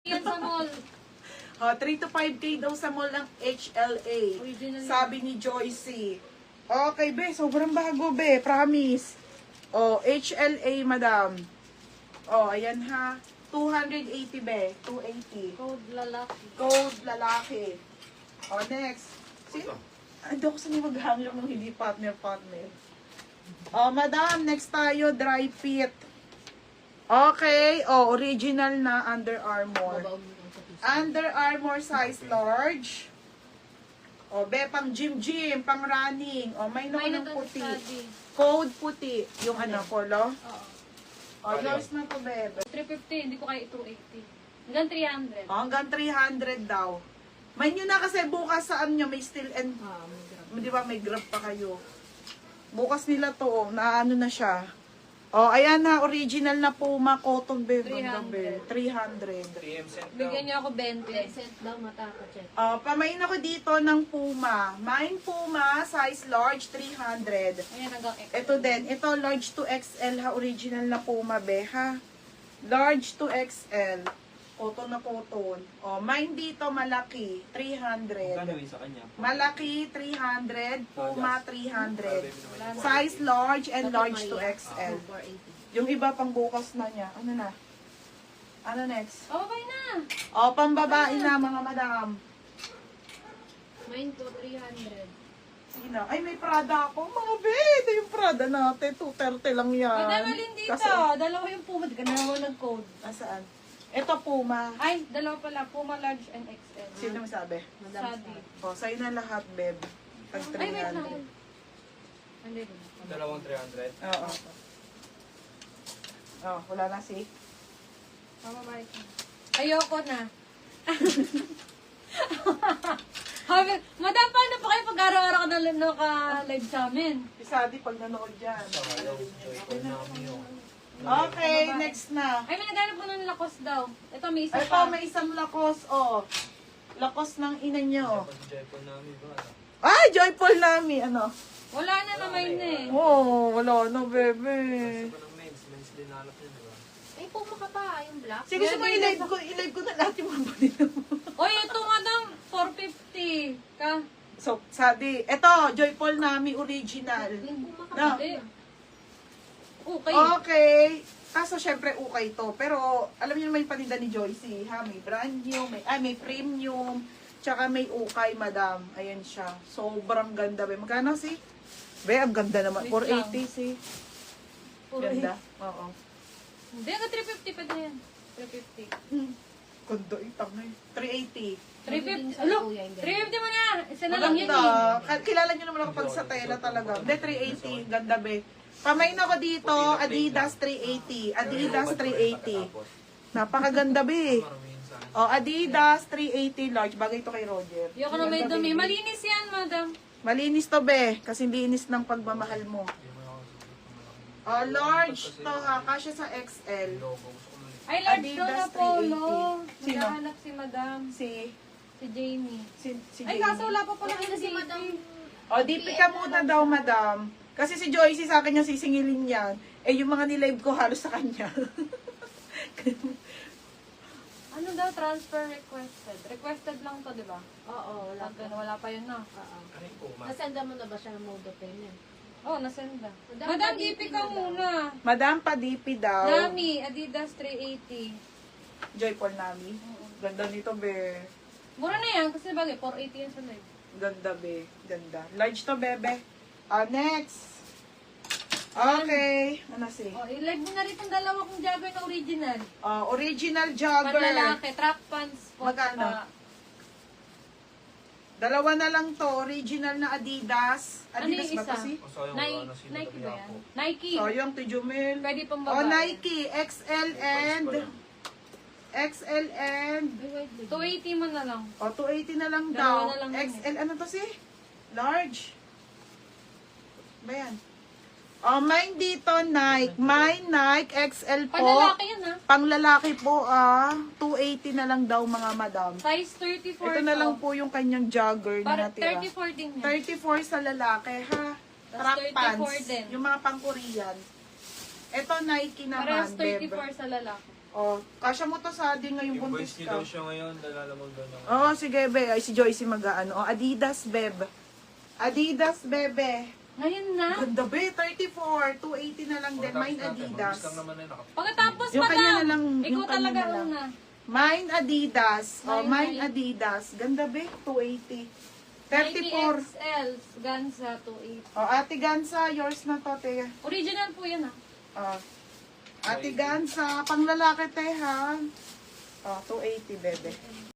Yan sa mall. 3 to 5K daw sa mall ng HLA. Original yan. Sabi ni Joycey. Okay, be. Sobrang bago, be. Promise. HLA, madam. Ayan ha. 280, be. 280. Code lalaki. Code lalaki. Next. Hindi ako saan yung maghanap ng hindi partner. Madam, next tayo, dry fit. Okay, original na Under Armour. Under Armour size large. Be, pang gym, pang running. May May ng na puti. study. Code puti. Yung polo. Oo. Yours na to, bebe. 350, hindi ko kaya 280. Hanggang 300. Hanggang 300 daw. May nyo na kasi bukas saan nyo, may steel and, di ba, may grab pa kayo. Bukas nila to, na ano na siya. Ayan na, original na Puma cotton, be. 300. 300. 3M cent daw. Bigyan niyo ako 20. Cent daw mataka-check. Pamain ako dito ng Puma. Mine Puma, size large, 300. Ayan, hanggang X. Ito din, ito large to XL ha, original na Puma, be, ha. Large to XL. Cotton na cotton. Mine dito, malaki, 300. Magkano yun sa kanya? Malaki, 300. Puma, 300. Size large and large to XL. 480. Yung iba pang bukas na niya. Ano na? Ano next? Okay na. Pambabae na, mga madam. Mine po 300. Sino? Ay, may Prada ako. Mga be, ito yung Prada natin. 230 lang yan. Madamali dito. Dalawa yung Puma. Di ka na naman nag-code. Nasaan? Ito Puma. Ay, dalawa pala. Puma large and XL. Sino masabi? Sadi. Sa'yo na lahat, beb. Pag Ay, wait 300. lang. Hindi. Dalawang 300. Oo. Wala na si. Pamabay ko. Ayoko na. Habi, madam, paano pa kayo pag araw-araw ka na naka-live sa amin? Isadi pag nanood yan. Ayaw, joy ko namin yung... Okay, next na. Ay, may naghanap ko ng lakos daw. Ito, may isa Ito, pa. may isang lakos, Lakos ng ina nyo. Joy ko namin ba? Ay, joyful nami, ano? Wala na naman na eh. Wala na, bebe. Gusto ko ng men's. Men's din hanap yun, di ba? Ay, puma ka pa. Yung black. Sige, gusto mo i-live ko na lahat yung mga balita mo. Oy, ito madam, 450. Ka? So, Sadi, ito, joyful nami original. Yung puma ka No. pa. Hindi. Okay. Okay. Kaso, syempre, okay to. Pero, alam niyo naman yung paninda ni Joycey, ha? May brand new, may premium, tsaka may ukay, madam. Ayan siya. Sobrang ganda, be. Magkano si? Be, ang ganda naman. Wait lang. 480 si. Ganda. Oo. Hindi, hanggang 350 pa din yan. 350. Ganda, itang na 380. 350. Look, 350 mo na. Isa na lang yan Maganda. eh. Kilala niyo naman ako pag sa tela talaga. Hindi, 380. Ganda, be. Pamain ako dito, Adidas 380. Adidas 380. Napakaganda, be. Marami yun sa akin. Adidas 380 large. Bagay ito kay Roger. Ayoko na may dumi. Malinis yan, madam. Malinis to, be. Kasi linis ng pagmamahal mo. Hindi mo ako Large to, ha. Kasya sa XL. logo. Gusto ko maliit. Ay, large daw Adidas na polo. 380. Sino? Maghahanap si madam. Si Jamie. si Ay, Jamie. kaso wala pa pala Wala na si Madam. DP ka muna daw, madam. Kasi si Joycey sa akin niya sisingilin yan. Yung mga nilive ko halos sa kanya. Ano daw, transfer requested? Requested lang to, di ba? Oo, wala pa. Wala pa yun na. Oo. Ano yung Puma? Nasenda mo na ba siya ng mode of payment? Oh, nasenda. Madam, Madam, pa-DP DP ka na daw. muna. Madam, pa-DP daw. Nami, Adidas 380. Joyful Nami. Ganda nito, be. Mura na yan, kasi bagay, 480 yan sa live. Ganda, be. Ganda. Large to, bebe. Next. Okay. Ano si? Oh, i-live mo na rin itong dalawa kong jogger na original. Original jogger. Panlalaki, track pants. Magkano? Dalawa na lang to. Original na Adidas. Ano Adidas yung ba isa? to si? O, sayang Nike, wala na sila Nike ba yan? Dabiaco. Nike. Sayang, Tijumil. Pwede pang babae. Nike. XL and... XL and... Ay, wait, wait. 280 mo na lang. 280 na lang Dalawa daw. na lang yun XL, ano to si? Large. Ba yan? Mine dito, Nike. Mine, Nike, XL po. Panlalaki yan ha. Panglalaki po, 280 na lang daw, mga madam. Size 34 Ito na lang po yung kanyang jogger na Para natira. 34 din yan. 34 sa lalaki, ha? Tas Track 34 pants. din. Yung mga pang-Korean. Ito, Nike naman, Parehas beb. 34 sa lalaki. Oh, kasya mo to sa atin ngayong Yung buntis voice niyo ka. daw siya ngayon, nalalamang daw ng... Oo, sige, be. Ay, si Joyce mag-ano. Oh, Adidas, beb. Adidas, bebe. Ngayon na. Ganda, be. 34. 280 na lang din. Mine Adidas. Lang naman na Pagkatapos, Yung kanya madam. na lang, Ikaw yung kanya talaga na lang. una. Mine Adidas. Oh, Mine mine Adidas. Ganda, be. 280. 34. XL, Gansa, 280. Oh, Ate Gansa, yours na to, te. Original po yan, ah. Oh. Ate Gansa, pang lalaki, te, ha? Oh, 280, bebe.